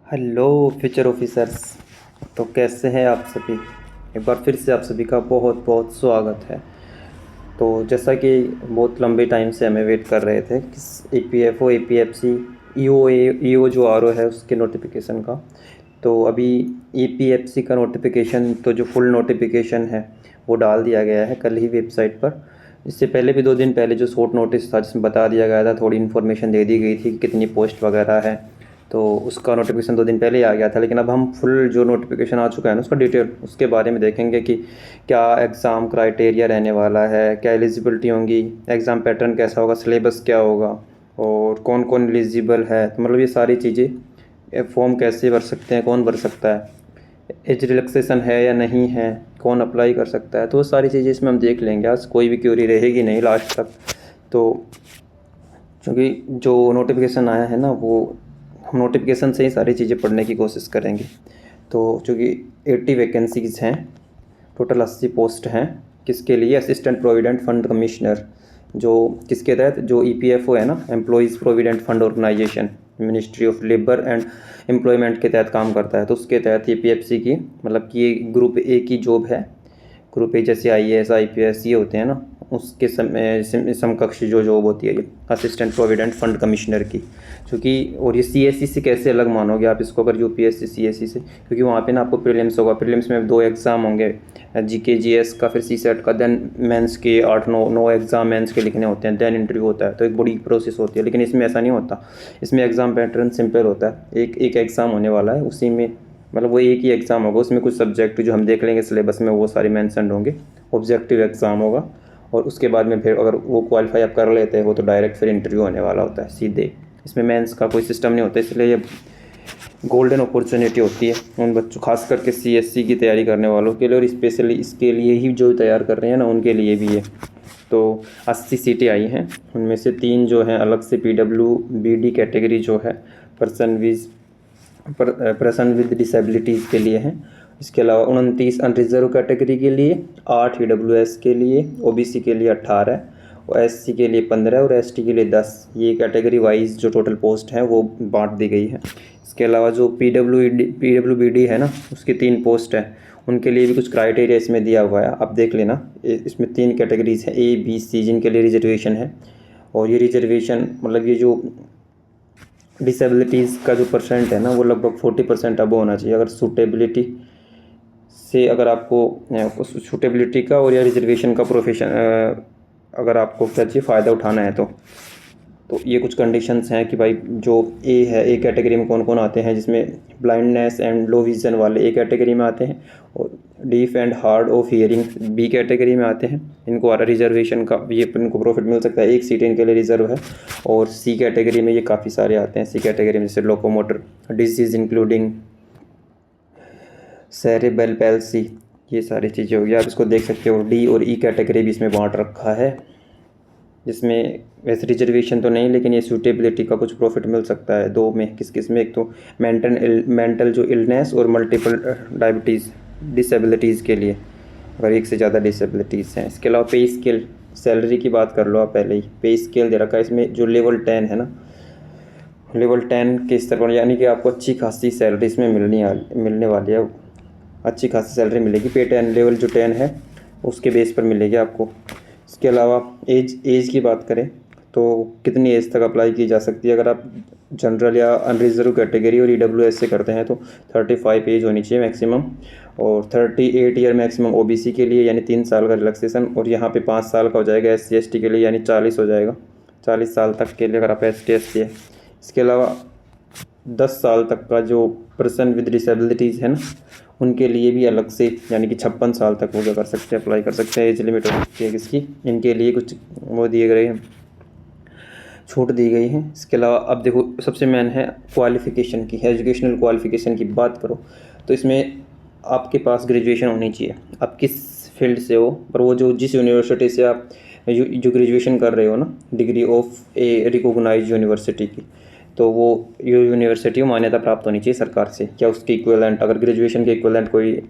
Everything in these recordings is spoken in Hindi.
Hello future officers. तो कैसे हैं आप सभी। एक बार फिर से आप सभी का बहुत बहुत स्वागत है। तो जैसा कि बहुत लंबे टाइम से हमें वेट कर रहे थे कि ईपीएफओ ईपीएफसी ईओ जो आरओ है उसके नोटिफिकेशन का। तो अभी ईपीएफसी का नोटिफिकेशन तो जो फुल नोटिफिकेशन है वो डाल दिया गया है कल ही वेबसाइट पर। इससे पहले भी 2 दिन पहले जो शॉर्ट नोटिस था जिसमें बता दिया गया था, थोड़ी इन्फॉर्मेशन दे दी गई थी कि कितनी पोस्ट वगैरह है, तो उसका नोटिफिकेशन 2 दिन पहले ही आ गया था। लेकिन अब हम फुल जो नोटिफिकेशन आ चुका है ना उसका डिटेल उसके बारे में देखेंगे कि क्या एग्ज़ाम क्राइटेरिया रहने वाला है, क्या एलिजिबिलिटी होंगी, एग्ज़ाम पैटर्न कैसा होगा, सिलेबस क्या होगा और कौन कौन एलिजिबल है। तो मतलब ये सारी चीज़ें, फॉर्म कैसे भर सकते हैं, कौन भर सकता है, एज रिलैक्सेशन है या नहीं है, कौन अप्लाई कर सकता है, तो वो सारी चीज़ें इसमें हम देख लेंगे। आज कोई भी क्यूरी रहेगी नहीं लास्ट तक। तो क्योंकि जो नोटिफिकेशन आया है ना वो हम नोटिफिकेशन से ही सारी चीज़ें पढ़ने की कोशिश करेंगे। तो चूँकि 80 वैकेंसीज़ हैं, टोटल 80 पोस्ट हैं। किसके लिए? असिस्टेंट प्रोविडेंट फंड कमिश्नर, जो किसके तहत, जो ईपीएफओ है ना, employees provident fund organisation, ministry of labour and employment के तहत काम करता है। तो उसके तहत ईपीएफसी की मतलब कि ये ग्रुप ए की जॉब है। ग्रुप ए जैसे आईएएस आईपीएस ये होते हैं ना, उसके समकक्ष जो जॉब होती है ये असिस्टेंट प्रोविडेंट फंड कमिश्नर की। क्योंकि और ये सीएससी से कैसे अलग मानोगे आप इसको अगर यूपीएससी सीएससी से, क्योंकि वहाँ पे ना आपको प्रीलिम्स होगा। प्रीलिम्स में 2 एग्ज़ाम होंगे, जीके जीएस का, फिर सीसेट का, देन मेंस के 8-9 एग्ज़ाम मेंस के लिखने होते हैं, देन इंटरव्यू होता है। तो एक बड़ी प्रोसेस होती है। लेकिन इसमें ऐसा नहीं होता। इसमें एग्ज़ाम पैटर्न सिंपल होता है। एक एग्ज़ाम होने वाला है, उसी में मतलब वो एक ही एग्ज़ाम होगा, उसमें कुछ सब्जेक्ट जो हम देख लेंगे सिलेबस में वो सारे मेंशन होंगे। ऑब्जेक्टिव एग्ज़ाम होगा और उसके बाद में फिर अगर वो क्वालिफाई आप कर लेते हो तो डायरेक्ट फिर इंटरव्यू होने वाला होता है सीधे। इसमें मेंस का कोई सिस्टम नहीं होता, इसलिए ये गोल्डन अपॉर्चुनिटी होती है उन बच्चों, खास करके सीएससी की तैयारी करने वालों के लिए, और स्पेशली इसके लिए ही जो तैयार कर रहे हैं ना उनके लिए भी है। तो 80 सीटें आई हैं, उनमें से 3 जो हैं अलग से पीडब्ल्यूबीडी कैटेगरी जो है, पर्सन विद डिसेबिलिटीज़ के लिए हैं। इसके अलावा 29 अनरिजर्व कैटेगरी के लिए, 8 ईडब्ल्यूएस के लिए, ओबीसी के लिए 18 और एससी के लिए 15 और एसटी के लिए 10। ये कैटेगरी वाइज जो टोटल पोस्ट हैं वो बांट दी गई है। इसके अलावा जो पीडब्ल्यूबीडी है ना उसकी 3 पोस्ट हैं, उनके लिए भी कुछ क्राइटेरिया इसमें दिया हुआ है, आप देख लेना। इसमें 3 कैटेगरीज हैं, ए बी सी, जिनके लिए रिजर्वेशन है। और ये रिजर्वेशन मतलब ये जो डिसेबिलिटीज़ का जो परसेंट है ना वो लगभग 40% अब होना चाहिए। अगर सूटेबिलिटी से, अगर आपको सूटेबिलिटी का और या रिजर्वेशन का प्रोफेशन अगर आपको क्या चाहिए फ़ायदा उठाना है तो ये कुछ कंडीशंस हैं कि भाई जो ए है, ए कैटेगरी में कौन कौन आते हैं, जिसमें ब्लाइंडनेस एंड लो विजन वाले ए कैटेगरी में आते हैं, और deaf and hard of hearing B category में आते हैं। इनको रिजर्वेशन का ये इनको प्रॉफिट मिल सकता है, 1 सीट इनके लिए रिजर्व है। और सी कैटेगरी में ये काफ़ी सारे आते हैं। सी कैटेगरी में जैसे locomotor disease including cerebral palsy, ये सारी चीज़ें होगी, आप इसको देख सकते हो। डी और ई कैटेगरी भी इसमें बांट रखा है, जिसमें वैसे रिजर्वेशन तो नहीं लेकिन ये सूटेबिलिटी का कुछ प्रॉफिट मिल सकता है। 2 में किस किस में, एक तो मेंटल जो इलनेस और मल्टीपल डायबिटीज़ डिसेबिलिटीज़ के लिए, अगर एक से ज़्यादा डिसेबिलिटीज़ हैं। इसके अलावा पे स्केल, सैलरी की बात कर लो आप पहले ही, पे स्केल दे रखा है इसमें। जो लेवल 10 है ना, लेवल 10 के स्तर पर, यानी कि आपको अच्छी खासी सैलरी इसमें मिलने वाली है। अच्छी खासी सैलरी मिलेगी। पे 10 लेवल जो 10 है उसके बेस पर मिलेगी आपको। इसके अलावा एज की बात करें तो कितनी एज तक अप्लाई की जा सकती है। अगर आप जनरल या अनरिजर्व कैटेगरी और ईडब्ल्यूएस से करते हैं तो 35 एज होनी चाहिए मैक्सिमम, और 38 ईयर मैक्सिमम ओबीसी के लिए, यानी 3 साल का रिलैक्सेशन। और यहाँ पे 5 साल का हो जाएगा एससी एसटी के लिए, यानी 40 हो जाएगा, 40 साल तक के लिए अगर आप एसटी एससी है। इसके अलावा 10 साल तक का जो पर्सन विद डिसेबिलिटीज़ है ना उनके लिए भी अलग से, यानी कि 56 साल तक वो क्या कर सकते हैं, अप्लाई कर सकते हैं। एज लिमिट हो सकती है किसकी, इनके लिए कुछ वो दिए गए हैं, छूट दी गई है। इसके अलावा अब देखो सबसे मेन है क्वालिफ़िकेशन की, एजुकेशनल क्वालिफ़िकेशन की बात करो तो इसमें आपके पास ग्रेजुएशन होनी चाहिए। आप किस फील्ड से हो, पर वो जो जिस यूनिवर्सिटी से आप जो ग्रेजुएशन कर रहे हो ना, degree of a recognised university की, तो वो यूनिवर्सिटी को मान्यता प्राप्त होनी चाहिए सरकार से। क्या उसके इक्विवेलेंट, अगर ग्रेजुएशन के इक्विवेलेंट कोई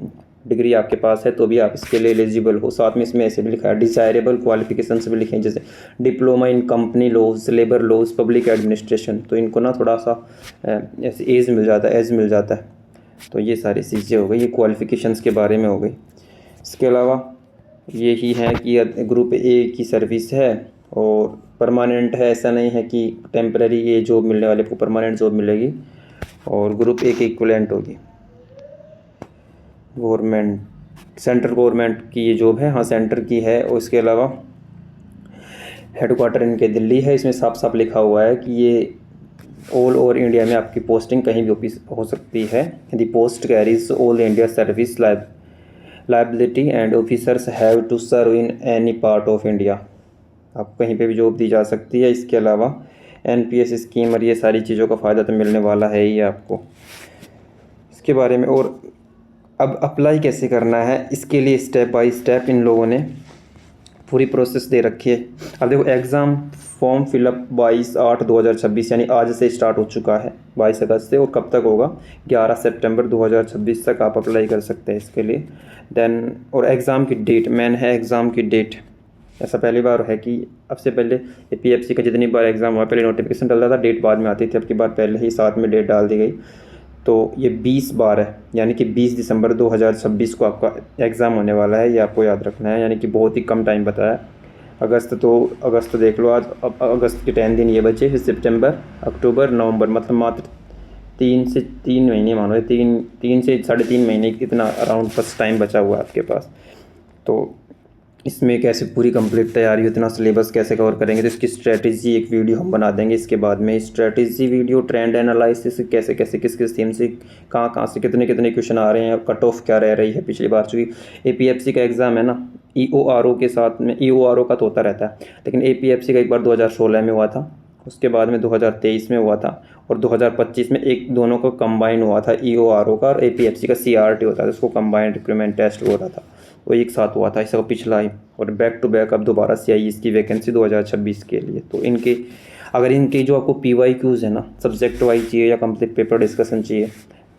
डिग्री आपके पास है तो भी आप इसके लिए एलिजिबल हो। साथ में इसमें ऐसे भी लिखा है डिज़ायरेबल क्वालिफिकेशंस भी लिखे हैं, जैसे diploma in company laws, labour laws, public administration. तो इनको ना थोड़ा सा ऐसे एज मिल जाता है। तो ये सारी चीज़ें हो गई, ये क्वालिफिकेशंस के बारे में हो गई। इसके अलावा यही है कि ग्रुप ए की सर्विस है और परमानेंट है, ऐसा नहीं है कि टेम्पररी ये जॉब मिलने वाले को परमानेंट जॉब मिलेगी। और ग्रुप ए के इक्विवेलेंट होगी गवर्नमेंट, सेंट्रल गवर्नमेंट की ये जॉब है, हाँ सेंटर की है। और इसके अलावा हेडक्वार्टर इनके दिल्ली है। इसमें साफ साफ लिखा हुआ है कि ये ऑल ओवर इंडिया में आपकी पोस्टिंग कहीं भी हो सकती है। The post carries all India service liability and officers have to serve in any part of India. आपको कहीं पे भी जॉब दी जा सकती है। इसके अलावा एनपीएस स्कीम और ये सारी चीज़ों का फ़ायदा तो मिलने वाला है ही आपको। इसके बारे में और अब अप्लाई कैसे करना है, इसके लिए स्टेप बाय स्टेप इन लोगों ने पूरी प्रोसेस दे रखी है। अब देखो एग्ज़ाम फॉर्म फिलअप 22/8/2026 यानी आज से स्टार्ट हो चुका है, 22 अगस्त से। और कब तक होगा, 11 सितंबर 2026 तक आप अप्लाई कर सकते हैं इसके लिए। देन और एग्ज़ाम की डेट मेन है, एग्ज़ाम की डेट ऐसा पहली बार है कि अब से पहले ये पीएफसी का जितनी बार एग्ज़ाम हुआ पहले नोटिफिकेशन डलता था, डेट बाद में आती थी। अब की बार पहले ही साथ में डेट डाल दी गई। तो ये 20 बार है, यानी कि 20 दिसंबर 2026 को आपका एग्ज़ाम होने वाला है, ये आपको याद रखना है। यानी कि बहुत ही कम टाइम बताया। अगस्त देख लो, आज अब अगस्त के 10 दिन ये बचे, फिर सितंबर, अक्टूबर, नवंबर, मतलब मात्र 3 महीने मानो, 3 से 3.5 महीने इतना अराउंड फर्स्ट टाइम बचा हुआ है आपके पास। तो इसमें कैसे पूरी कंप्लीट तैयारी हो, इतना सिलेबस कैसे कवर करेंगे, तो इसकी स्ट्रेटजी एक वीडियो हम बना देंगे। इसके बाद में स्ट्रेटजी वीडियो, ट्रेंड एनालिसिस, कैसे कैसे किस किस थीम से कहाँ से कितने क्वेश्चन आ रहे हैं, कट ऑफ क्या रह रही है पिछली बार। चूँकि एपीएफसी का एग्ज़ाम है ना, ईओआरओ के साथ में, ईओआरओ का तो होता रहता है, लेकिन एपीएफसी का एक बार 2016 में हुआ था, उसके बाद में 2023 में हुआ था, और 2025 में एक दोनों का कंबाइन हुआ था, ईओआरओ का और एपीएफसी का सीआरटी होता है, उसको कंबाइंड रिक्रूटमेंट टेस्ट हो रहा था, वो एक साथ हुआ था इसका पिछला ही। और बैक टू बैक अब दोबारा से आई इसकी वैकेंसी 2026 के लिए। तो इनके अगर इनके जो आपको PYQs है ना, सब्जेक्ट वाइज चाहिए या कंप्लीट पेपर डिस्कशन चाहिए,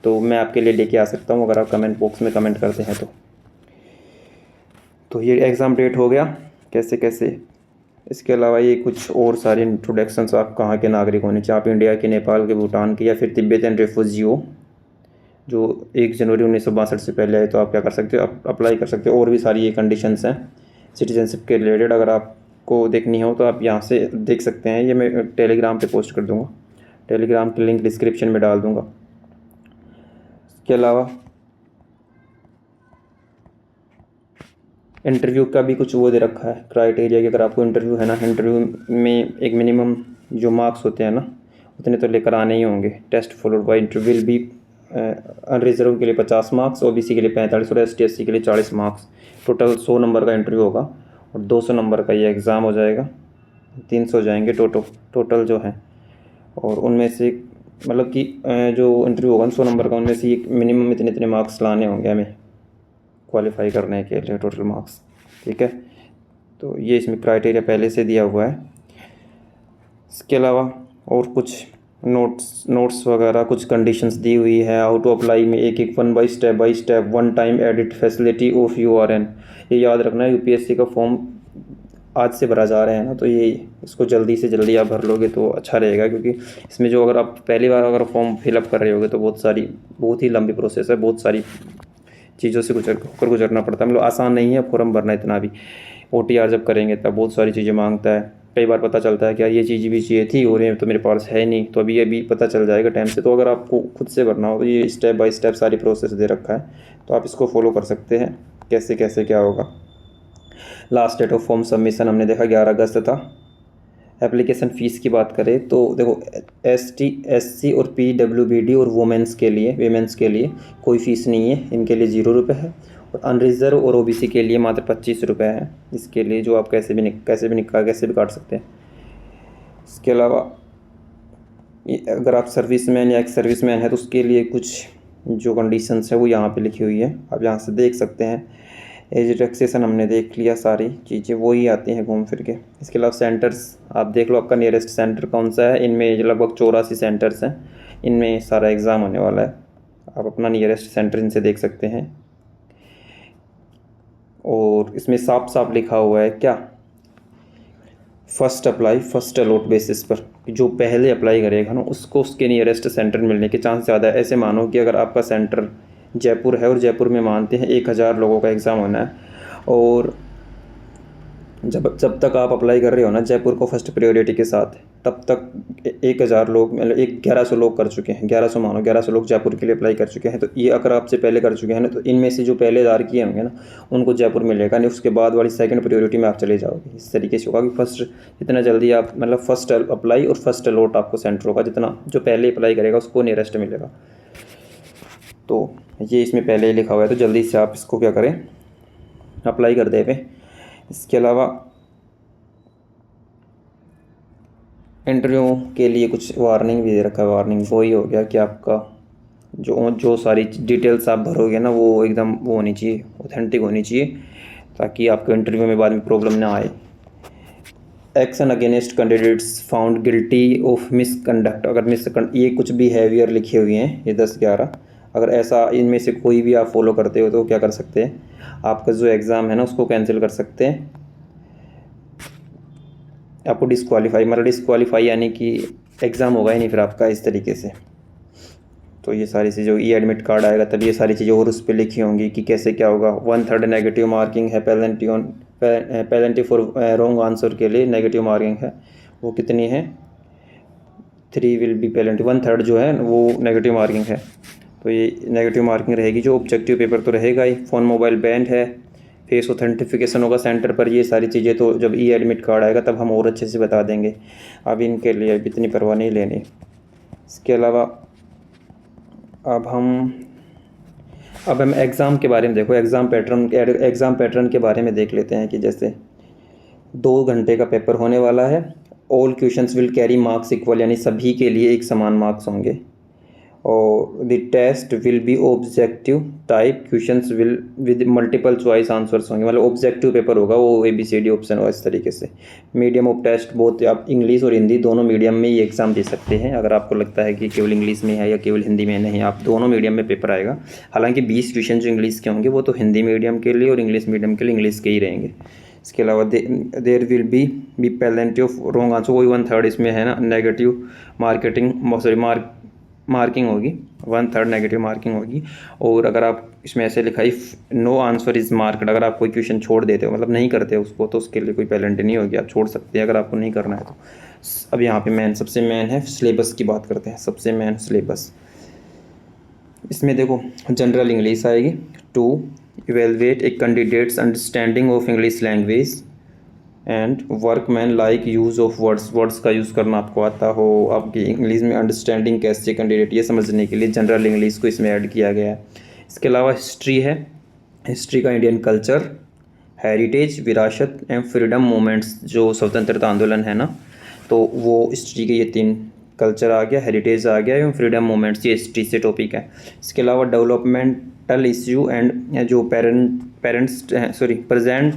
तो मैं आपके लिए लेके आ सकता हूँ अगर आप कमेंट बॉक्स में कमेंट करते हैं तो ये एग्ज़ाम डेट हो गया कैसे कैसे। इसके अलावा ये कुछ और सारे इंट्रोडक्शंस, आप कहाँ के नागरिक होने चाहिए, आप इंडिया के, नेपाल के, भूटान के, या फिर तिब्बतियन रेफ्यूजी हो जो 1 जनवरी 1962 से पहले आए, तो आप क्या कर सकते हो, आप अप्लाई कर सकते हो। और भी सारी ये कंडीशंस हैं सिटीजनशिप के रिलेटेड, अगर आपको देखनी हो तो आप यहाँ से देख सकते हैं। ये मैं टेलीग्राम पे पोस्ट कर दूँगा, टेलीग्राम की लिंक डिस्क्रिप्शन में डाल दूँगा। इसके अलावा इंटरव्यू का भी कुछ वो दे रखा है क्राइटेरिया कि अगर आपको इंटरव्यू है ना, इंटरव्यू में एक मिनिमम जो मार्क्स होते हैं ना उतने तो लेकर आने ही होंगे। Test followed by interview will be unreserved के लिए 50 मार्क्स, ओबीसी के लिए 45 और ST/SC के लिए 40 मार्क्स। टोटल 100 नंबर का इंटरव्यू होगा और 200 नंबर का ये एग्ज़ाम हो जाएगा, 300 जाएंगे टोटल जो है। और उनमें से मतलब कि जो इंटरव्यू होगा 100 नंबर का, उनमें से एक मिनिमम इतने मार्क्स लाने होंगे हमें क्वालिफाई करने के लिए, टोटल मार्क्स, ठीक है। तो ये इसमें क्राइटेरिया पहले से दिया हुआ है। इसके अलावा और कुछ नोट्स वगैरह कुछ कंडीशंस दी हुई है। हाउ टू अप्लाई में एक 1 by step 1 time edit facility of URN। ये याद रखना है, यूपीएससी का फॉर्म आज से भरा जा रहे हैं ना, तो ये इसको जल्दी से जल्दी आप भर लोगे तो अच्छा रहेगा, क्योंकि इसमें जो अगर आप पहली बार अगर फॉर्म फिलअप कर रहे होगे तो बहुत ही लंबी प्रोसेस है, बहुत सारी चीज़ों से गुजरना पड़ता है। मतलब आसान नहीं है फॉर्म भरना इतना भी। OTR जब करेंगे तब बहुत सारी चीज़ें मांगता है, कई बार पता चलता है कि यार ये चीज़ भी चाहिए थी और ये तो मेरे पास है नहीं, तो अभी पता चल जाएगा टाइम से। तो अगर आपको खुद से भरना हो तो ये स्टेप बाय स्टेप सारी प्रोसेस दे रखा है, तो आप इसको फॉलो कर सकते हैं कैसे कैसे क्या होगा। Last date of form submission हमने देखा 11 अगस्त था। एप्लीकेशन फ़ीस की बात करें तो देखो ST SC और PWBD और वुमेंस के लिए कोई फ़ीस नहीं है, इनके लिए 0 रुपये है। और अनरिजर्व और OBC के लिए मात्र 25 रुपये है, इसके लिए जो आप कैसे भी काट सकते हैं। इसके अलावा अगर आप सर्विसमैन या एक्स सर्विसमैन है तो उसके लिए कुछ जो कंडीशंस है वो यहाँ पे लिखी हुई है, आप यहाँ से देख सकते हैं। एज रिलैक्सेशन हमने देख लिया, सारी चीज़ें वही आती हैं घूम फिर के। इसके अलावा सेंटर्स आप देख लो, आपका नियरेस्ट सेंटर कौन सा है। इनमें लगभग 84 सेंटर्स हैं, इनमें सारा एग्ज़ाम होने वाला है। आप अपना नियरेस्ट सेंटर इनसे देख सकते हैं। और इसमें साफ साफ लिखा हुआ है क्या, first apply first allot basis पर, जो पहले अप्लाई करेगा ना उसको उसके नियरेस्ट सेंटर मिलने के चांस ज़्यादा है। ऐसे मानो कि अगर आपका सेंटर जयपुर है और जयपुर में मानते हैं 1000 लोगों का एग्ज़ाम होना है, और जब तक आप अप्लाई कर रहे हो ना जयपुर को फर्स्ट प्रायोरिटी के साथ, तब तक 1000 लोग मतलब 1100 लोग कर चुके हैं, 1100 मानो 1100 लोग जयपुर के लिए अप्लाई कर चुके हैं। तो ये अगर आपसे पहले कर चुके हैं ना, तो इनमें से जो पहले 1000 किए होंगे ना उनको जयपुर मिलेगा नहीं, उसके बाद वाली सेकंड प्रायोरिटी में आप चले जाओगे। इस तरीके से होगा कि फर्स्ट जितना जल्दी आप मतलब फर्स्ट अप्लाई और फर्स्ट अलॉट आपको सेंटर होगा, जितना जो पहले अप्लाई करेगा उसको नियरेस्ट मिलेगा। तो ये इसमें पहले ही लिखा हुआ है, तो जल्दी से आप इसको क्या करें, अप्लाई कर दें। इसके अलावा इंटरव्यू के लिए कुछ वार्निंग भी दे रखा है। वार्निंग वही हो गया कि आपका जो सारी डिटेल्स आप भरोगे ना वो एकदम वो होनी चाहिए, ऑथेंटिक होनी चाहिए, ताकि आपको इंटरव्यू में बाद में प्रॉब्लम ना आए। Action against candidates found guilty of misconduct, अगर ये कुछ भी हैवियर लिखे हुए हैं ये 10-11, अगर ऐसा इनमें से कोई भी आप फॉलो करते हो तो क्या कर सकते हैं, आपका जो एग्ज़ाम है ना उसको कैंसिल कर सकते हैं, आपको डिस्क्वालीफाई यानी कि एग्ज़ाम होगा ही नहीं फिर आपका इस तरीके से। तो ये सारी चीज़ें ई एडमिट कार्ड आएगा तब ये सारी चीज़ें और उस पर लिखी होंगी कि कैसे क्या होगा। 1/3 नेगेटिव मार्किंग है पेनल्टी फॉर रॉन्ग आंसर के लिए नेगेटिव मार्किंग है, वो कितनी है 3 विल बी पेनल्टी, 1/3 जो है वो नेगेटिव मार्किंग है। तो ये नेगेटिव मार्किंग रहेगी। जो ऑब्जेक्टिव पेपर तो रहेगा ही, फ़ोन मोबाइल बैंड है, फेस ऑथेंटिफिकेशन होगा सेंटर पर। ये सारी चीज़ें तो जब ई एडमिट कार्ड आएगा तब हम और अच्छे से बता देंगे, अब इनके लिए इतनी परवाह नहीं लेनी। इसके अलावा अब हम एग्ज़ाम के बारे में देखो, एग्ज़ाम पैटर्न के बारे में देख लेते हैं कि जैसे 2 घंटे का पेपर होने वाला है। All questions will carry marks equal, यानी सभी के लिए एक समान मार्क्स होंगे। और the test will be objective type, questions will with multiple choice answers होंगे, मतलब ऑब्जेक्टिव पेपर होगा, वो ABCD ऑप्शन होगा इस तरीके से। मीडियम ऑफ टेस्ट बहुत, आप इंग्लिश और हिंदी दोनों मीडियम में ये एग्ज़ाम दे सकते हैं। अगर आपको लगता है कि केवल इंग्लिश में है या केवल हिंदी में नहीं, आप दोनों मीडियम में पेपर आएगा। हालांकि 20 क्वेश्चन जो इंग्लिश के होंगे वो तो हिंदी मीडियम के लिए और इंग्लिश मीडियम के लिए इंग्लिश के ही रहेंगे। इसके अलावा there will be penalty of wrong answer, वही 1/3 इसमें है ना नेगेटिव मार्किंग होगी, 1/3 नेगेटिव मार्किंग होगी। और अगर आप इसमें ऐसे लिखा है नो आंसर इज़ मार्क्ड, अगर आप कोई क्वेश्चन छोड़ देते हो मतलब नहीं करते उसको, तो उसके लिए कोई पेनल्टी नहीं होगी, आप छोड़ सकते हैं अगर आपको नहीं करना है तो। अब यहाँ पे सबसे मेन है सिलेबस की बात करते हैं। सबसे मेन सिलेबस इसमें देखो, जनरल इंग्लिश आएगी, to evaluate a candidate's understanding of English language and workmanlike use of words का यूज़ करना आपको आता हो, आपकी इंग्लिश में अंडरस्टैंडिंग कैसे कैंडिडेट, ये समझने के लिए जनरल इंग्लिश को इसमें ऐड किया गया है। इसके अलावा हिस्ट्री है, हिस्ट्री का इंडियन कल्चर, हेरिटेज विरासत एंड फ्रीडम मूवमेंट्स, जो स्वतंत्रता आंदोलन है ना, तो वो हिस्ट्री के ये 3 कल्चर आ गया, हेरिटेज आ गया एवं फ्रीडम मूवमेंट्स, ये हिस्ट्री से टॉपिक है। इसके अलावा डेवलपमेंटल इश्यू एंड जो present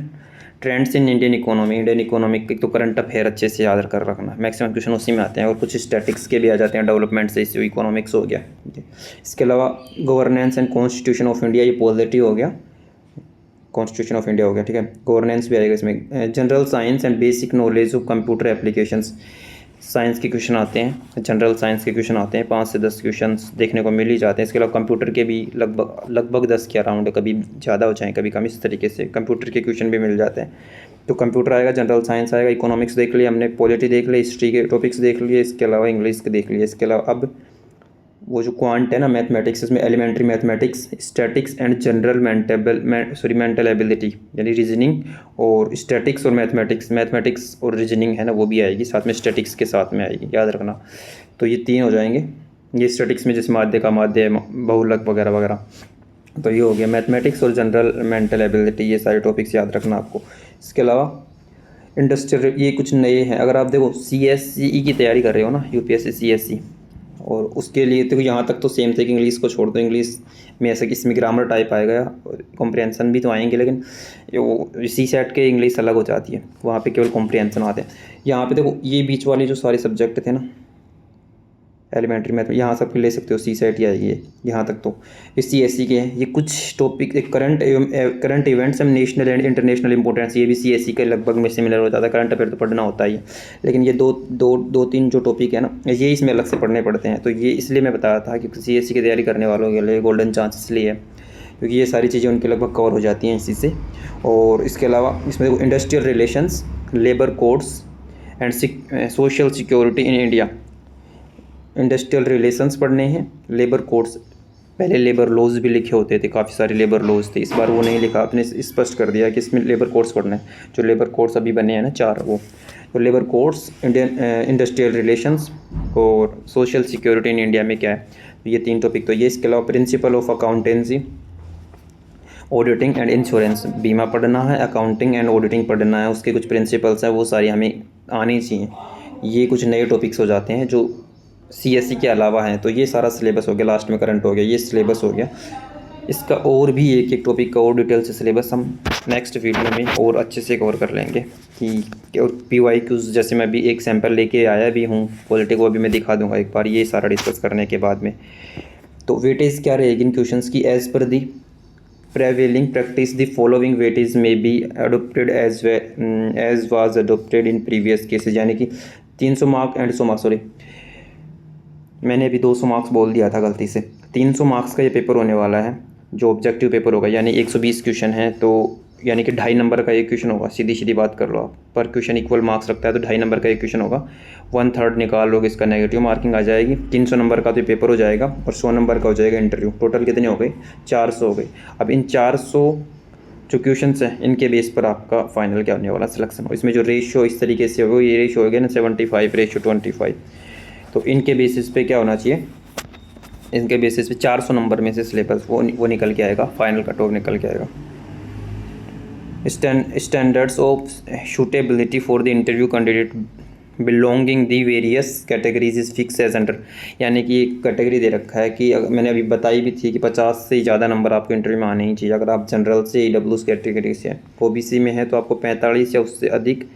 trends in Indian economy की तो करंट अफेयर अच्छे से याद कर रखना, मैक्सिमम क्वेश्चन उसी में आते हैं, और कुछ स्टैटिक्स के भी आ जाते हैं, डेवलपमेंट से इश्यू, इकोनॉमिक्स हो गया। इसके अलावा governance and constitution of India, ये पॉलिटी हो गया, कॉन्स्टिट्यूशन ऑफ इंडिया हो गया, ठीक है। गवर्नेंस भी आएगा इसमें। General science and basic knowledge of computer applications, science के क्वेश्चन आते हैं, जनरल साइंस के क्वेश्चन आते हैं, 5 से 10 क्वेश्चन देखने को मिल ही जाते हैं। इसके अलावा कंप्यूटर के भी लगभग 10 के अराउंड है, कभी ज़्यादा हो जाए कभी कम, इस तरीके से कंप्यूटर के क्वेश्चन भी मिल जाते हैं। तो कंप्यूटर आएगा, जनरल साइंस आएगा, इकोनॉमिक्स देख लिया हमने, पॉलिटी देख लिया, हिस्ट्री के टॉपिक्स देख लिए, इसके अलावा इंग्लिश के देख लिए। इसके अलावा अब वो जो क्वांट है ना मैथमेटिक्स, इसमें elementary mathematics, statics and general mental ability, यानी रीजनिंग और स्टैटिक्स और मैथमेटिक्स और रीजनिंग है ना, वो भी आएगी साथ में, स्टैटिक्स के साथ में आएगी, याद रखना। तो ये 3 हो जाएंगे। ये स्टैटिक्स में जैसे माध्य का माध्य, बहुलक वगैरह वगैरह, तो ये हो गया मैथमेटिक्स और जनरल मेंटल एबिलिटी, ये सारे टॉपिक्स याद रखना आपको। इसके अलावा इंडस्ट्रियल, ये कुछ नए हैं। अगर आप देखो CSE की तैयारी कर रहे हो ना, UPSC CSE, और उसके लिए तो यहाँ तक तो सेम थे कि इंग्लिश को छोड़ दो, इंग्लिश में ऐसा कि इसमें ग्रामर टाइप आएगा, कॉम्प्रिहेंशन भी तो आएंगे, लेकिन वो CSAT के इंग्लिश अलग हो जाती है, वहाँ पे केवल कॉम्प्रिहेंशन आते हैं। यहाँ पे देखो ये बीच वाले जो सारे सब्जेक्ट थे ना, एलिमेंट्री मैथ, यहाँ सब ले सकते हो, सी सेट ही आएगी यहाँ तक। तो इस CSE के हैं ये कुछ टॉपिक, एक current events and national and international importance, ये भी CSE के लगभग में सिमिलर हो जाता है। करंट अफेयर तो पढ़ना होता ही है, लेकिन ये दो तीन जो टॉपिक है ना, ये इसमें अलग से पढ़ने पड़ते हैं। तो ये इसलिए मैं बता रहा था कि CSE की तैयारी करने वालों के लिए गोल्डन चांस इसलिए है क्योंकि ये सारी चीज़ें उनके लगभग कवर हो जाती हैं इसी से। और इसके अलावा इसमें industrial relations, labour codes and social security in India, industrial relations पढ़ने हैं, लेबर कोड्स, पहले लेबर लॉज भी लिखे होते थे, काफ़ी सारे लेबर लॉज थे, इस बार वो नहीं लिखा, आपने स्पष्ट कर दिया कि इसमें लेबर कोड्स पढ़ना है। जो लेबर कोड्स अभी बने हैं ना 4, वो तो लेबर कोड्स, इंडस्ट्रियल रिलेशंस और सोशल सिक्योरिटी इन इंडिया में क्या है, ये 3 टॉपिक तो ये। इसके अलावा principle of accountancy, auditing and insurance, बीमा पढ़ना है, अकाउंटिंग एंड ऑडिटिंग पढ़ना है, उसके कुछ प्रिंसिपल्स हैं वो सारी हमें आनी चाहिए। ये कुछ नए टॉपिक्स हो जाते हैं जो CSE के अलावा हैं। तो ये सारा सिलेबस हो गया, लास्ट में करंट हो गया, ये सिलेबस हो गया। इसका और भी एक टॉपिक का और डिटेल से सिलेबस हम नेक्स्ट वीडियो में और अच्छे से कवर कर लेंगे कि और PYQs जैसे मैं भी एक सैम्पल लेके आया भी हूँ पॉलिटी को, अभी मैं दिखा दूँगा एक बार ये सारा डिस्कस करने के बाद में। तो वेटेज क्या रहेगी इन क्वेश्चंस की, as per the prevailing practice the following weightage may be adopted as was adopted in previous cases, यानी कि 300 मार्क एंड 100 मार्क्स, सॉरी मैंने अभी 200 मार्क्स बोल दिया था गलती से। 300 मार्क्स का ये पेपर होने वाला है जो ऑब्जेक्टिव पेपर होगा, यानी 120 क्वेश्चन है, तो यानी कि 2.5 नंबर का एक क्वेश्चन होगा, सीधी बात कर लो आप, पर क्वेश्चन इक्वल मार्क्स रखता है तो 2.5 नंबर का एक क्वेश्चन होगा, 1/3 निकाल लोगे इसका नेगेटिव मार्किंग आ जाएगी। 300 नंबर का तो पेपर हो जाएगा और 100 नंबर का हो जाएगा इंटरव्यू। टोटल कितने हो गए, 400 हो गए। अब इन 400 जो क्वेश्चन हैं इनके बेस पर आपका फाइनल क्या होने वाला सिलेक्शन हो। इसमें जो रेशियो इस तरीके से होगा, ये रेशियो हो गया ना 75:25, तो इनके बेसिस पे क्या होना चाहिए, इनके बेसिस पे 400 नंबर में से सिलेबस वो निकल के आएगा, फाइनल कट ऑफ निकल के आएगा। Standards of suitability for the interview candidate belonging the various categories is fix as under, यानी कि एक कैटेगरी दे रखा है कि मैंने अभी बताई भी थी कि 50 से ज़्यादा नंबर आपको इंटरव्यू में आने ही चाहिए। अगर आप जनरल से EWS कैटेगरी से हैं, OBC में है तो आपको 45 या उससे अधिक,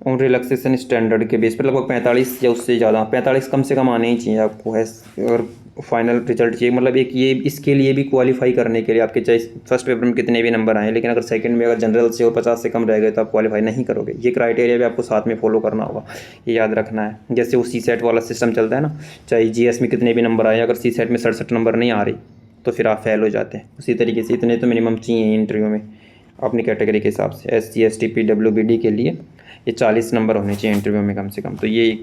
और रिलैक्सेशन स्टैंडर्ड के बेस पर लगभग 45 या उससे ज़्यादा, 45 कम से कम आने ही चाहिए आपको है। और फाइनल रिजल्ट चाहिए, मतलब एक ये इसके लिए भी क्वालिफाई करने के लिए आपके चाहे फर्स्ट पेपर में कितने भी नंबर आए, लेकिन अगर सेकंड में अगर जनरल से और 50 से कम रह गए तो आप क्वालिफाई नहीं करोगे। ये क्राइटेरिया भी आपको साथ में फॉलो करना होगा, ये याद रखना है। जैसे वो CSET वाला सिस्टम चलता है ना, चाहे GS में कितने भी नंबर आए, अगर CSET में 67 नंबर नहीं आ रही तो फिर आप फेल हो जाते हैं। उसी तरीके से इतने तो मिनिमम चाहिए इंटरव्यू में अपनी कैटेगरी के हिसाब से। SC ST PWBD के लिए ये 40 नंबर होने चाहिए इंटरव्यू में कम से कम। तो ये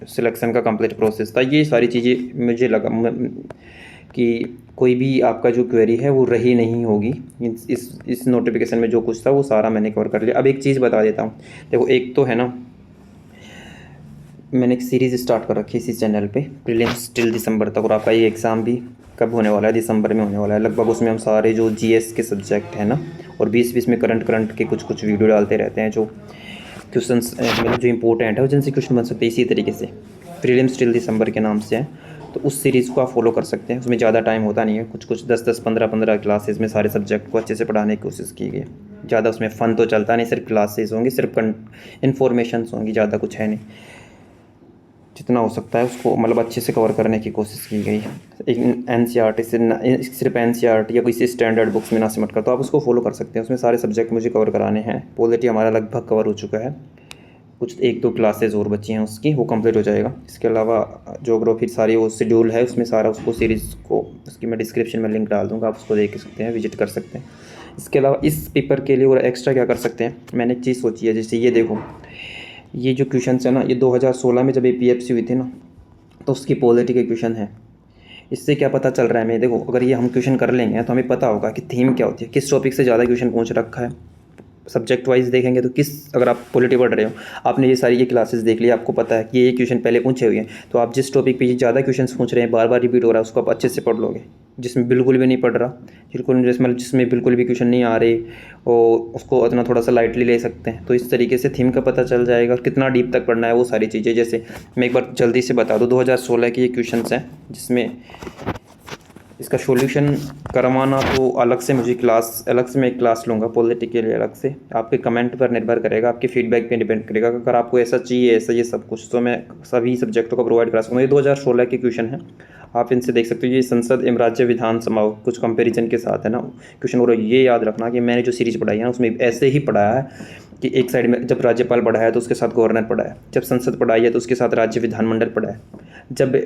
सिलेक्शन का कंप्लीट प्रोसेस था। ये सारी चीज़ें मुझे लगा कि कोई भी आपका जो क्वेरी है वो रही नहीं होगी। इस नोटिफिकेशन में जो कुछ था वो सारा मैंने कवर कर लिया। अब एक चीज़ बता देता हूँ, देखो एक तो है ना, मैंने एक सीरीज़ स्टार्ट कर रखी है इसी चैनल पे, प्रीलिम्स टिल दिसंबर तक, और आपका ये एग्ज़ाम भी कब होने वाला है, दिसंबर में होने वाला है लगभग। उसमें हम सारे जो GS के सब्जेक्ट हैं ना, और 20-20 में करंट के कुछ वीडियो डालते रहते हैं जो क्वेश्चंस मतलब जो इंपॉर्टेंट है वो जिनसे क्वेश्चन बन सकते हैं। इसी तरीके से प्रीलिम्स टिल दिसंबर के नाम से है, तो उस सीरीज़ को आप फॉलो कर सकते हैं। उसमें ज़्यादा टाइम होता नहीं है, कुछ 10-10, 15-15 क्लासेस में सारे सब्जेक्ट को अच्छे से पढ़ाने की कोशिश की गई। ज़्यादा उसमें फ़न तो चलता नहीं, सिर्फ क्लासेस होंगी, सिर्फ इन्फॉर्मेशन होंगी, ज़्यादा कुछ है नहीं। जितना हो सकता है उसको मतलब अच्छे से कवर करने की कोशिश की गई। एक NCERT से सिर्फ NCERT या किसी स्टैंडर्ड बुक्स में ना सिमट कर, तो आप उसको फॉलो कर सकते हैं। उसमें सारे सब्जेक्ट मुझे कवर कराने हैं। पॉलिटी हमारा लगभग कवर हो चुका है, कुछ 1-2 क्लासेज और बची हैं उसकी, वो कंप्लीट हो जाएगा। इसके अलावा ज्योग्राफी सारी वो शेड्यूल है उसमें सारा, उसको सीरीज़ को उसकी मैं डिस्क्रिप्शन में लिंक डाल दूँगा, आप उसको देख सकते हैं, विजिट कर सकते हैं। इसके अलावा इस पेपर के लिए और एक्स्ट्रा क्या कर सकते हैं, मैंने एक चीज़ सोची है। जैसे ये देखो, ये जो क्वेश्चन है ना, ये 2016 में जब APFC हुई थी ना, तो उसकी पॉलिटी के क्वेश्चन है। इससे क्या पता चल रहा है हमें, देखो अगर ये हम क्वेश्चन कर लेंगे तो हमें पता होगा कि थीम क्या होती है, किस टॉपिक से ज़्यादा क्वेश्चन पूछ रखा है। सब्जेक्ट वाइज देखेंगे तो अगर आप पॉलिटी पढ़ रहे हो, आपने ये सारी क्लासेस देख ली, आपको पता है कि ये क्वेश्चन पहले पूछे हुए हैं, तो आप जिस टॉपिक पे ज़्यादा क्वेश्चन पूछ रहे हैं, बार बार रिपीट हो रहा है, उसको आप अच्छे से पढ़ लोगे। जिसमें बिल्कुल भी नहीं पढ़ रहा, जिसमें बिल्कुल भी क्वेश्चन नहीं आ रहे, और उसको उतना थोड़ा सा लाइटली ले सकते हैं। तो इस तरीके से थीम का पता चल जाएगा, कितना डीप तक पढ़ना है वो सारी चीज़ें। जैसे मैं एक बार जल्दी से बता दूँ, 2016 के ये क्वेश्चन हैं जिसमें इसका सॉल्यूशन करवाना तो अलग से मुझे क्लास, अलग से मैं एक क्लास लूँगा पॉलिटी के लिए अलग से। आपके कमेंट पर निर्भर करेगा, आपके फीडबैक पे डिपेंड करेगा। अगर आपको ऐसा चाहिए, ऐसा ये सब कुछ, तो मैं सभी सब्जेक्टों का प्रोवाइड करा सकूँगा। ये 2016 के क्वेश्चन हैं, आप इनसे देख सकते हो। ये संसद एवं राज्य विधानसभा कुछ कंपेरिजन के साथ है ना क्वेश्चन। और ये याद रखना कि मैंने जो सीरीज़ पढ़ाई है ना उसमें ऐसे ही पढ़ाया है कि एक साइड में जब राज्यपाल पढ़ाया तो उसके साथ गवर्नर पढ़ाया, जब संसद पढ़ाई है तो उसके साथ राज्य विधानमंडल पढ़ाया, जब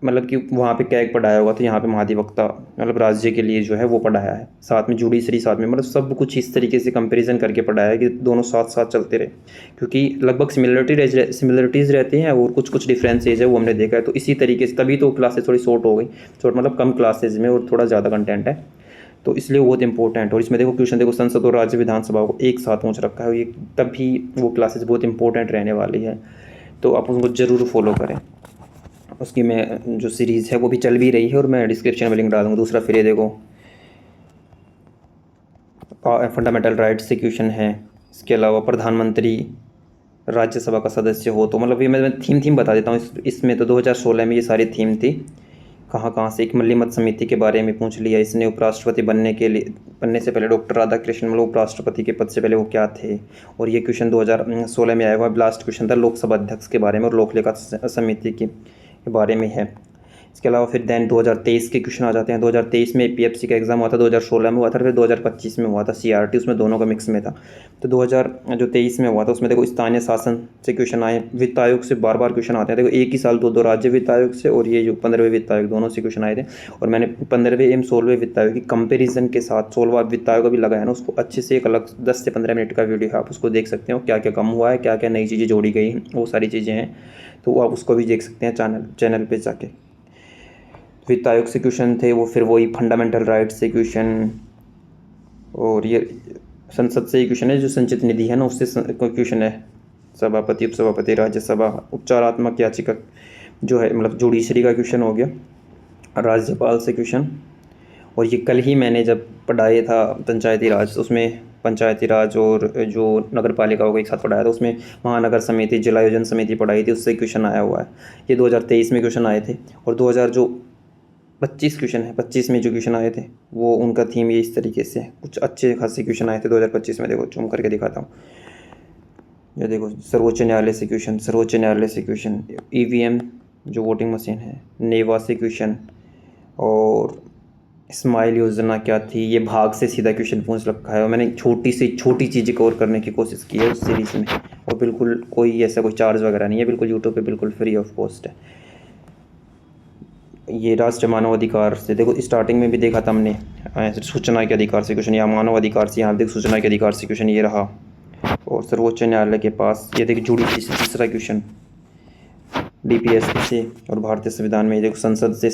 मतलब कि वहाँ पे कैग पढ़ाया होगा तो यहाँ पे महाधिवक्ता मतलब राज्य के लिए जो है वो पढ़ाया है, साथ में जुडिशरी साथ में, मतलब सब कुछ इस तरीके से कंपैरिजन करके पढ़ाया है कि दोनों साथ साथ चलते रहे, क्योंकि लगभग सिमिलरिटीज़ रहती हैं और कुछ कुछ डिफरेंसेज है वो हमने देखा है। तो इसी तरीके से तभी तो क्लासेस थोड़ी शॉर्ट हो गई, शॉर्ट मतलब कम क्लासेज में और थोड़ा ज़्यादा कंटेंट है, तो इसलिए वो बहुत इंपॉर्टेंट। और इसमें देखो क्वेश्चन देखो संसद और राज्य विधानसभा को एक साथ पहुँच रखा है, ये तभी वो क्लासेस बहुत इंपॉर्टेंट रहने वाली है, तो आप उसको ज़रूर फॉलो करें। उसकी मैं जो सीरीज़ है वो भी चल भी रही है और मैं डिस्क्रिप्शन में लिंक डाल दूँगा। दूसरा फिर ये देखो फंडामेंटल राइट्स से क्वेश्चन है। इसके अलावा प्रधानमंत्री राज्यसभा का सदस्य हो, तो मतलब ये मैं थीम बता देता हूँ। इसमें तो 2016 में ये सारी थीम थी। कहाँ से एक मल्ली मत समिति के बारे में पूछ लिया इसने। उपराष्ट्रपति बनने से पहले डॉक्टर राधाकृष्णन मतलब उपराष्ट्रपति के पद से पहले वो क्या थे। और ये क्वेश्चन 2016 में आया हुआ लास्ट क्वेश्चन था लोकसभा अध्यक्ष के बारे में और लोक लेखा समिति के बारे में है। इसके अलावा फिर देन 2023 के क्वेश्चन आ जाते हैं। 2023 में पीएफसी का एग्ज़ाम हुआ था, 2016 में हुआ था, फिर 2025 में हुआ था सीआरटी, उसमें दोनों का मिक्स में था। तो 2023 में हुआ था उसमें देखो स्थानीय शासन से क्वेश्चन आए, वित्त आयोग से बार बार क्वेश्चन आते हैं। देखो एक ही साल दो राज्य वित्त आयोग से और ये जो 15वें वित्त आयोग दोनों से क्वेश्चन आए थे। और मैंने 15वें एवं 16वें वित्त आयोग की कंपेरिजन के साथ 16वां वित्त आयोग भी लगाया ना, उसको अच्छे से एक अलग 10 से 15 मिनट का वीडियो है, आप उसको देख सकते हो क्या क्या कम हुआ है, क्या क्या नई चीज़ें जोड़ी गई हैं, वो सारी चीज़ें हैं, तो आप उसको भी देख सकते हैं चैनल पर जाके। वित्त आयोग से क्वेश्चन थे वो, फिर वही फंडामेंटल राइट्स से क्वेश्चन, और ये संसद से ही क्वेश्चन है जो संचित निधि है ना उससे क्वेश्चन है। सभापति उपसभापति राज्यसभा उपचारात्मक याचिका जो है मतलब जुडिशरी का क्वेश्चन हो गया। राज्यपाल से क्वेश्चन, और ये कल ही मैंने जब पढ़ाया था पंचायती राज, उसमें पंचायती राज और जो नगर पालिकाओं को एक साथ पढ़ाया था, उसमें महानगर समिति जिला योजना समिति पढ़ाई थी, उससे क्वेश्चन आया हुआ है। ये 2023 में क्वेश्चन आए थे। और 2025 क्वेश्चन है, 25 में जो क्वेश्चन आए थे वो उनका थीम ये इस तरीके से है। कुछ अच्छे खासे क्वेश्चन आए थे 2025 में, देखो जूम करके दिखाता हूँ। ये देखो सर्वोच्च न्यायालय से क्वेश्चन, सर्वोच्च न्यायालय से क्वेश्चन, ईवीएम जो वोटिंग मशीन है, नेवा से क्वेश्चन, और स्माइल योजना क्या थी, ये भाग से सीधा क्वेश्चन पूछ रखा है। और मैंने छोटी से छोटी चीज़ें कवर करने की कोशिश की है उस सीरीज़ में, और बिल्कुल कोई ऐसा कोई चार्ज वगैरह नहीं है, बिल्कुल यूट्यूब पे बिल्कुल फ्री ऑफ कॉस्ट है। ये राष्ट्रीय मानव अधिकार से देखो स्टार्टिंग में भी देखा था हमने, सूचना के अधिकार से क्वेश्चन या मानव अधिकार से, यहाँ देखो सूचना के अधिकार से क्वेश्चन ये रहा। और सर्वोच्च न्यायालय के पास ये देखो जुडिशरी से तीसरा क्वेश्चन, डीपीएसपी से, और भारतीय संविधान में ये देखो संसद से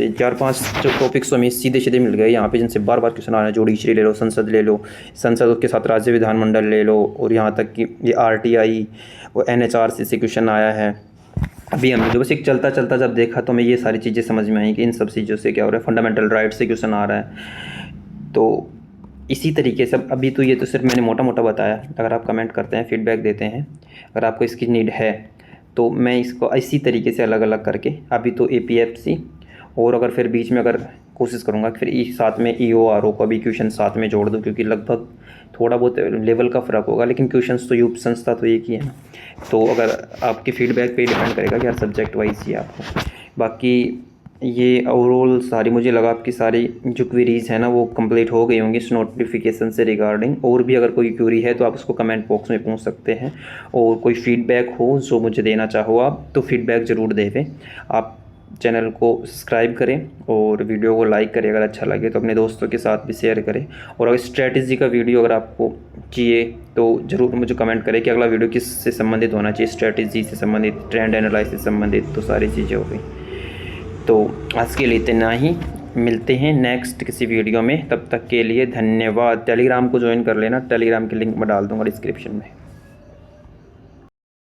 4-5 जो टॉपिक्स हमें सीधे मिल गए यहाँ पे, जिनसे बार बार क्वेश्चन आ रहे हैं। जुडिशरी ले लो, संसद ले लो, संसद के साथ राज्य विधानमंडल ले लो, और यहाँ तक कि ये आरटीआई और एनएचआरसी से क्वेश्चन आया है। अभी हमने जो बस एक चलता जब देखा तो हमें ये सारी चीज़ें समझ में आई कि इन सब चीज़ों से क्या हो रहा है। फंडामेंटल राइट से क्वेश्चन आ रहा है। तो इसी तरीके से अभी तो ये तो सिर्फ मैंने मोटा बताया। अगर आप कमेंट करते हैं, फीडबैक देते हैं, अगर आपको इसकी नीड है तो मैं इसको इसी तरीके से अलग अलग करके, अभी तो एपीएफसी, और अगर फिर बीच में अगर कोशिश करूँगा फिर साथ में ईओआरओ का भी क्वेश्चन साथ में जोड़ दूँ, क्योंकि लगभग थोड़ा बहुत लेवल का फ़र्क होगा, लेकिन क्वेश्चंस तो यूप संस्था तो एक ही है ना। तो अगर आपके फीडबैक पे डिपेंड करेगा कि हर सब्जेक्ट वाइज ही आपको। बाकी ये ओवरऑल सारी मुझे लगा आपकी सारी जो क्वेरीज़ है ना वो कंप्लीट हो गई होंगी इस नोटिफिकेशन से रिगार्डिंग। और भी अगर कोई क्वेरी है तो आप उसको कमेंट बॉक्स में पूछ सकते हैं, और कोई फीडबैक हो जो मुझे देना चाहो आप तो फीडबैक ज़रूर देवें। आप चैनल को सब्सक्राइब करें और वीडियो को लाइक करें, अगर अच्छा लगे तो अपने दोस्तों के साथ भी शेयर करें। और अगर स्ट्रैटेजी का वीडियो अगर आपको चाहिए तो ज़रूर मुझे कमेंट करें कि अगला वीडियो किस से संबंधित होना चाहिए, स्ट्रैटेजी से संबंधित, ट्रेंड एनालिसिस से संबंधित, तो सारी चीज़ें हो गई। तो आज के लिए इतना ही, मिलते हैं नेक्स्ट किसी वीडियो में, तब तक के लिए धन्यवाद। टेलीग्राम को ज्वाइन कर लेना, टेलीग्राम की लिंक मैं डाल दूँगा डिस्क्रिप्शन में।